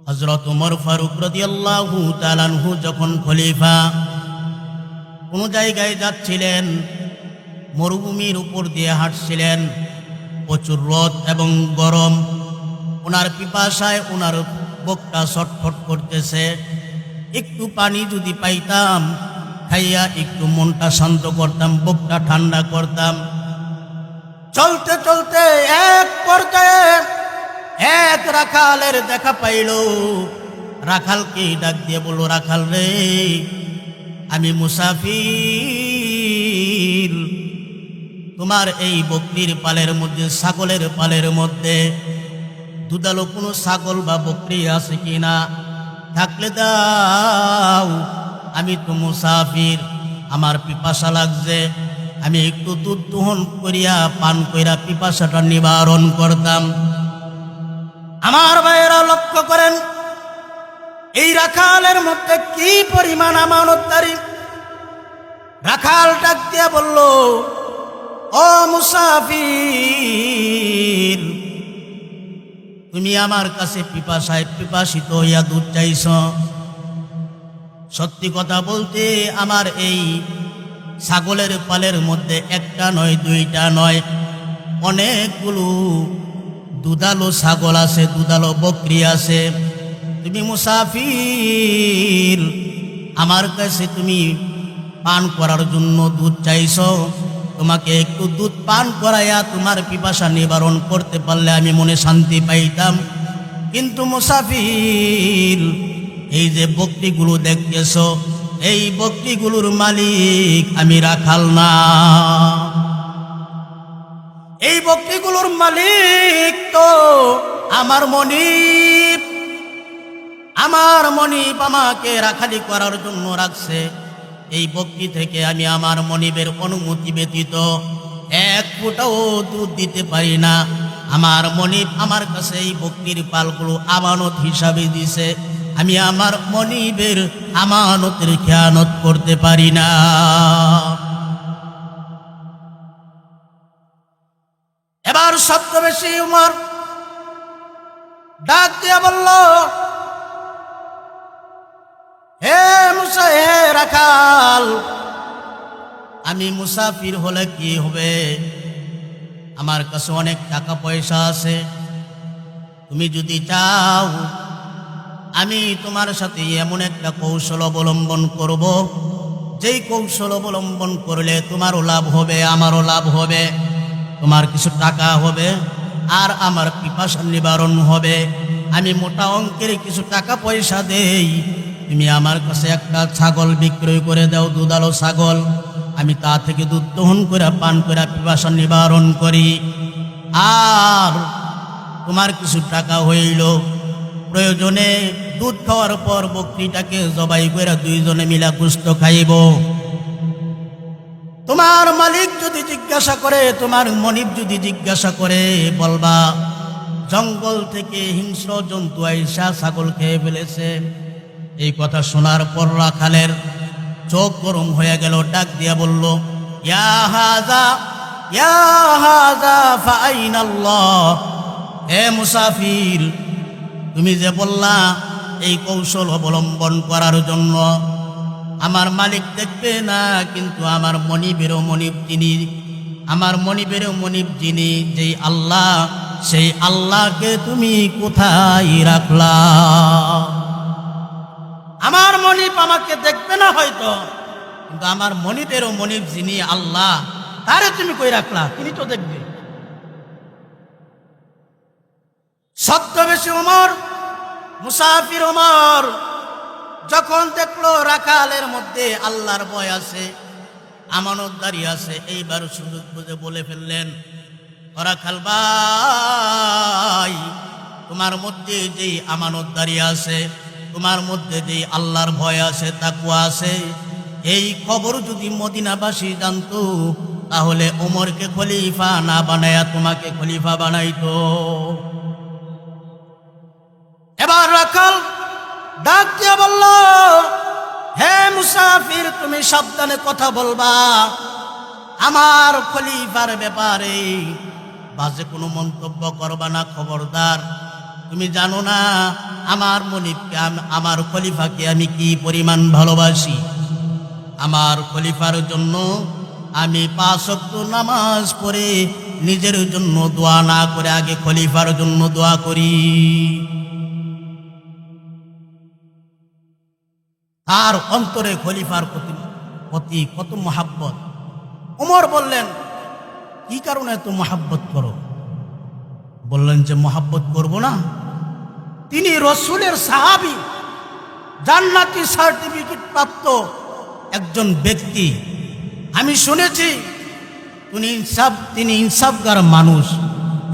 হযরত ওমর ফারুক রাদিয়াল্লাহু তাআলা আনহু যখন খলিফা কোন জায়গায় যাচ্ছিলেন, মরুভূমির উপর দিয়ে হাঁটছিলেন, প্রচুর রোদ এবং গরম, ওনার পিপাসায় ওনার বুকটা ছটফট করতেছে। একটু পানি যদি পাইতাম, খাইয়া একটু মনটা শান্ত করতাম, বুকটা ঠান্ডা করতাম। চলতে চলতে এক পর্যায়ে এক রাখালের দেখা পাইল। রাখালকে ডাক দিয়ে বলল, রাখাল রে, আমি মুসাফির, তোমার এই বকরির পালের মধ্যে, ছাগলের পালের মধ্যে দুধালো কোনো ছাগল বা বকরি আছে কিনা? থাকলে দাও, আমি তো মুসাফির, আমার পিপাসা লাগছে, আমি একটু দুধ দোহন করিয়া পান কইরা পিপাসাটা নিবারণ করতাম। আমার ভাইয়েরা লক্ষ্য করেন, এই রাখালের মধ্যে কি পরিমাণ আমানতদারি। রাখাল ডাক দিয়া বলল, ও মুসাফির, তুমি আমার কাছে পিপাসিত হইয়া দুধ চাইছ। সত্যি কথা বলতে আমার এই ছাগলের পালের মধ্যে একটা নয়, দুইটা নয়, অনেকগুলো দুধালো ছাগল আছে, দুধালো বকরি আছে। তুমি মুসাফির, আমার কাছে তুমি পান করার জন্য দুধ চাইছ। তোমাকে একটু দুধ পান করাইয়া তোমার পিপাসা নিবারণ করতে পারলে আমি মনে শান্তি পাইতাম। কিন্তু মুসাফির, এই যে বকরিগুলো দেখতেছ, এই বকরিগুলোর মালিক আমি রাখাল না। এই বকরিগুলোর মালিক তো আমার মনিব। আমার মনিব আমাকে রাখালি করার জন্য রাখছে। এই বকরি থেকে আমি আমার মনিবের অনুমতি ব্যতীত এক ফোঁটাও দুধ দিতে পারি না। আমার মনিব আমার কাছে এই বকরির পালগুলো আমানত হিসাবে দিছে, আমি আমার মনিবের আমানতের খেয়ানত করতে পারি না। এবার ছদ্মবেশী উমর ডাক দিয়া বলল, হে মুসা, হে রাখাল, আমি মুসাফির হলে কি হবে? আমার কাছে অনেক টাকা পয়সা আছে। তুমি যদি চাও, আমি তোমার সাথে এমন একটা কৌশল অবলম্বন করব, যেই কৌশল অবলম্বন করলে তোমারও লাভ হবে, আমারও লাভ হবে। তোমার কিছু টাকা হবে আর আমার পিপাসা নিবারণ হবে। আমি মোটা অঙ্কের কিছু টাকা পয়সা দেই, তুমি আমার কাছে একটা ছাগল বিক্রয় করে দাও, দুধালো ছাগল। আমি তা থেকে দুধ দহন করে পান করে পিপাসা নিবারণ করি। আর তোমার কিছু টাকা হইল, প্রয়োজনে দুধ খাওয়ার পর বকরিটাকে জবাই করে দুইজনে মিলা গোশত খাইব। তোমার মালিক যদি জিজ্ঞাসা করে, তোমার মনিব যদি জিজ্ঞাসা করে, বলবা জঙ্গল থেকে হিংস্র জন্তু আইসা ছাগল খেয়ে ফেলেছে। এই কথা শোনার পর রাখালের চোখ গরম হয়ে গেল। ডাক দিয়া বলল, ইয়া হাযা ফাআইনাল্লাহ। হে মুসাফির, তুমি যে বললা এই কৌশল অবলম্বন করার জন্য, আমার মালিক দেখবে না, কিন্তু আমার মনিবেরও মনিব যিনি, আমার মনিবেরও মনিব যিনি, যেই আল্লাহ, সেই আল্লাহকে তুমি কোথায় রাখলা? আমার মনিব আমাকে দেখবে না হয়তো, কিন্তু আমার মনিবেরও মনিব যিনি আল্লাহ, তারে তুমি কই রাখলা? তিনি তো দেখবে। ছদ্মবেশী ওমর, মুসাফির ওমর যখন দেখলো রাখালের মধ্যে আল্লাহর ভয় আছে, আমানতদারি আছে, এইবার সুযোগ বুঝে বলে ফেললেন, রাখাল ভাই, তোমার মধ্যে যেই আমানতদারি আছে, তোমার মধ্যে যেই আল্লাহর ভয় আছে, তাকওয়া আছে, এই খবর যদি মদিনাবাসী জানতো, তাহলে ওমরকে খলিফা না বানায়া তোমাকে খলিফা বানাইতো। এবার রাখাল ডাক দিয়া বলল, হে মুসাফির, তুমি সাবধানে কথা বলবা, আমার খলিফার ব্যাপারে বাজে কোনো মন্তব্য করবা না, খবরদার। তুমি জানো না আমার মনিবকে আমার খলিফাকে আমি কি পরিমাণ ভালোবাসি। আমার খলিফার জন্য আমি 5 ওয়াক্ত নামাজ পড়ে নিজের জন্য দোয়া না করে আগে খলিফার জন্য দোয়া করি। তার অন্তরে খলিফার প্রতি কত মহাব্বত। ওমর বললেন, কি কারণে এত মহাব্বত করো? বললেন যে মহাব্বত করব না, তিনি রসুলের সাহাবী, জান্নাতি সার্টিফিকেট প্রাপ্ত একজন ব্যক্তি। আমি শুনেছি তিনি ইনসাফগার মানুষ,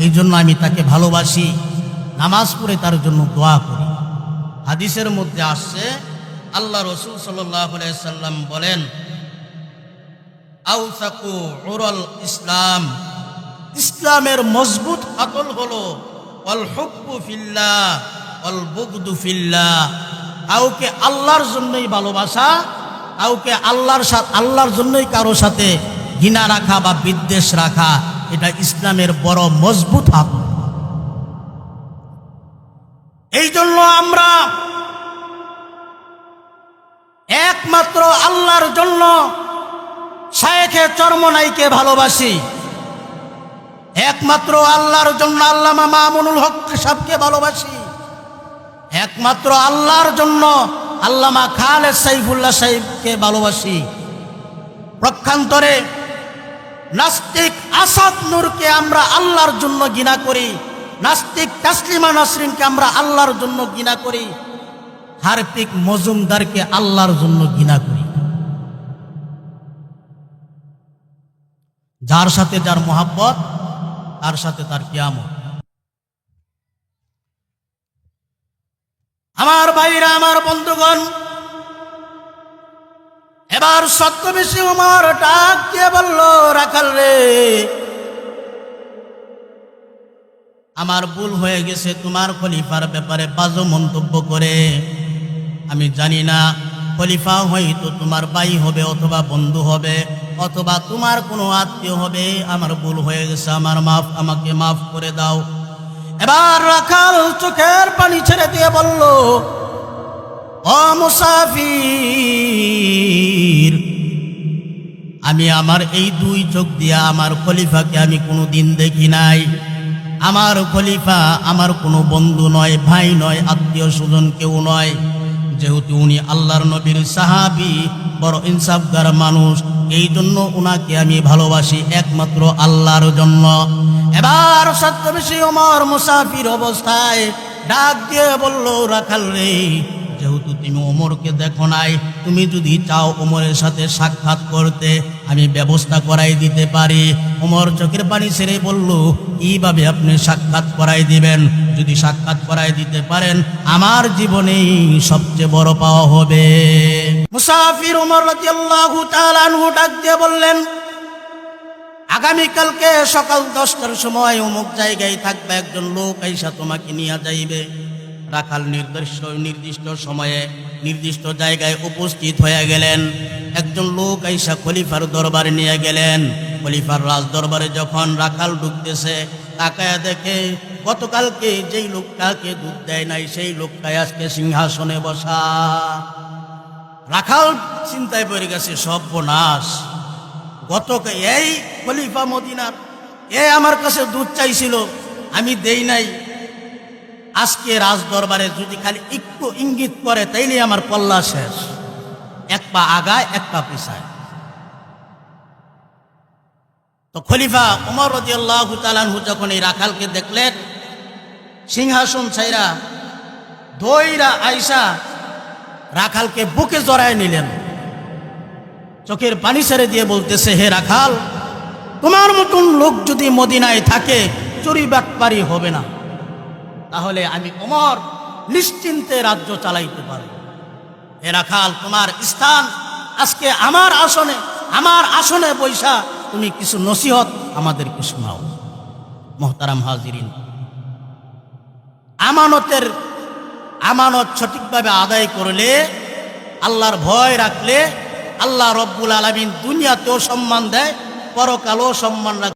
এই জন্য আমি তাকে ভালোবাসি, নামাজ পড়ে তার জন্য দোয়া করি। হাদিসের মধ্যে আসছে, আল্লাহ রসুল সাল্লাল্লাহু আলাইহি সাল্লাম বলেন, আউসাকু উরুল ইসলাম, ইসলামের মজবুত হাতল হলো ওয়াল হুব্বু ফিল্লাহ ওয়াল বুগদু ফিল্লাহ, কাউকে আল্লাহর জন্যই ভালোবাসা, কাউকে আল্লাহর জন্যই কারো সাথে ঘৃণা রাখা বা বিদ্বেষ রাখা, এটা ইসলামের বড় মজবুত হাতল। এই জন্য আমরা একমাত্র আল্লাহর জন্য শায়েখে চরমনাইকে ভালোবাসি, একমাত্র আল্লাহর জন্য আল্লামা মামুনুল হক সাহেবকে ভালোবাসি, একমাত্র আল্লাহর জন্য আল্লামা খালেদ সাইফুল্লাহ সাহেবকে ভালোবাসি। পক্ষান্তরে নাস্তিক আসাদ নূরকে আমরা আল্লাহর জন্য ঘৃণা করি, নাস্তিক তাসলিমা নাসরিনকে আমরা আল্লাহর জন্য ঘৃণা করি, হারপিক মজুমদারকে আল্লাহর জন্য ঘৃণা করি। যার সাথে যার মোহাব্বত, তার সাথে তার কিয়ামত। আমার ভাইরা, আমার বন্ধুগণ, এবার ছদ্মবেশী ওমর ডাক দিয়ে বলল, রাখাল রে, আমার ভুল হয়ে গেছে তোমার খলিফার ব্যাপারে বাজে মন্তব্য করে। আমি জানি না খলিফা হয়তো তোমার ভাই হবে অথবা বন্ধু হবে অথবা তোমার কোনো আত্মীয় হবে। আমার ভুল হয়ে গেছে, আমাকে মাফ করে দাও। এবার রাখাল চোখের পানি ছেড়ে দিয়ে বলল, ও মুসাফির, আমি আমার এই 2 চোখ দিয়া আমার খলিফাকে আমি কোনোদিন দেখি নাই। আমার খলিফা আমার কোনো বন্ধু নয়, ভাই নয়, আত্মীয় স্বজন কেউ নয়। যেহেতু উনি আল্লাহর নবীর সাহাবী, বড় ইনসাফগার মানুষ, এই জন্য উনাকে আমি ভালোবাসি একমাত্র আল্লাহর জন্য। এবার ছদ্মবেশী ওমর মুসাফির অবস্থায় ডাক দিয়ে বলল, রাখাল রে, যেহেতু তুমি ওমরকে দেখো নাই, তুমি যদি চাও ওমরের সাথে সাক্ষাৎ করতে, আমি ব্যবস্থা করাই দিতে পারি। ওমর চোখের পানি ছেড়ে বলল, কিভাবে আপনি সাক্ষাৎ করাই দিবেন? যদি সাক্ষাৎ করাই দিতে পারেন, আমার জীবনেই সবচেয়ে বড় পাওয়া হবে। মুসাফির ওমর রাদিয়াল্লাহু তাআলা আনহু ডাক দিয়ে বললেন, আগামীকালকে সকাল 10টার সময় অমুক জায়গায় থাকবে একজন লোক, আইসা তোমাকে নিয়ে যাইবে। রাখাল নির্দিষ্ট সময়ে নির্দিষ্ট জায়গায় উপস্থিত হয়ে গেলেন। একজন লোক আইসা খলিফার দরবারে নিয়ে গেলেন। খলিফার রাজ দরবারে যখন রাখাল ঢুকতেছে, তাকায় দেখে গতকালকে যেই লোকটাকে দুধ দেয় নাই, সেই লোকটাই আজকে সিংহাসনে বসা। রাখাল চিন্তায় পড়ে গেছে, সর্বনাশ, এই খলিফা মদিনার, আমার কাছে দুধ চাইছিল, আমি দেই নাই। আজকে রাজ দরবারে যদি খালি একটু ইঙ্গিত করে, তাইলে আমার পল্লা শেষ, 1 পা আগায় 1 পা পিছায়। তো খলিফা ওমর রাদিয়াল্লাহু তাআলা আনহু যখন এই রাখালকে দেখলেন, সিংহাসন ছাইরা দইরা আইসা রাখালকে বুকে জড়ায় নিলেন। চোখের পানি ছেড়ে দিয়ে বলতেছে, হে রাখাল, তোমার মতন লোক যদি মদিনায় থাকে, চুরি বাটপারি হবে না, তাহলে আমি ওমর নিশ্চিন্তে রাজ্য চালাইতে পারব। হে রাখাল, তোমার স্থান আজকে আমার আসনে বৈশা তুমি কিছু নসিহত আমাদেরকে শোনাও। মুহতারাম হাজিরিন, আমানত সঠিকভাবে আদায় করলে, আল্লাহর ভয় রাখলে, আল্লাহ রব্বুল আলামিন দুনিয়াতেও সম্মান দেয়, পরকালেও সম্মান রাখে।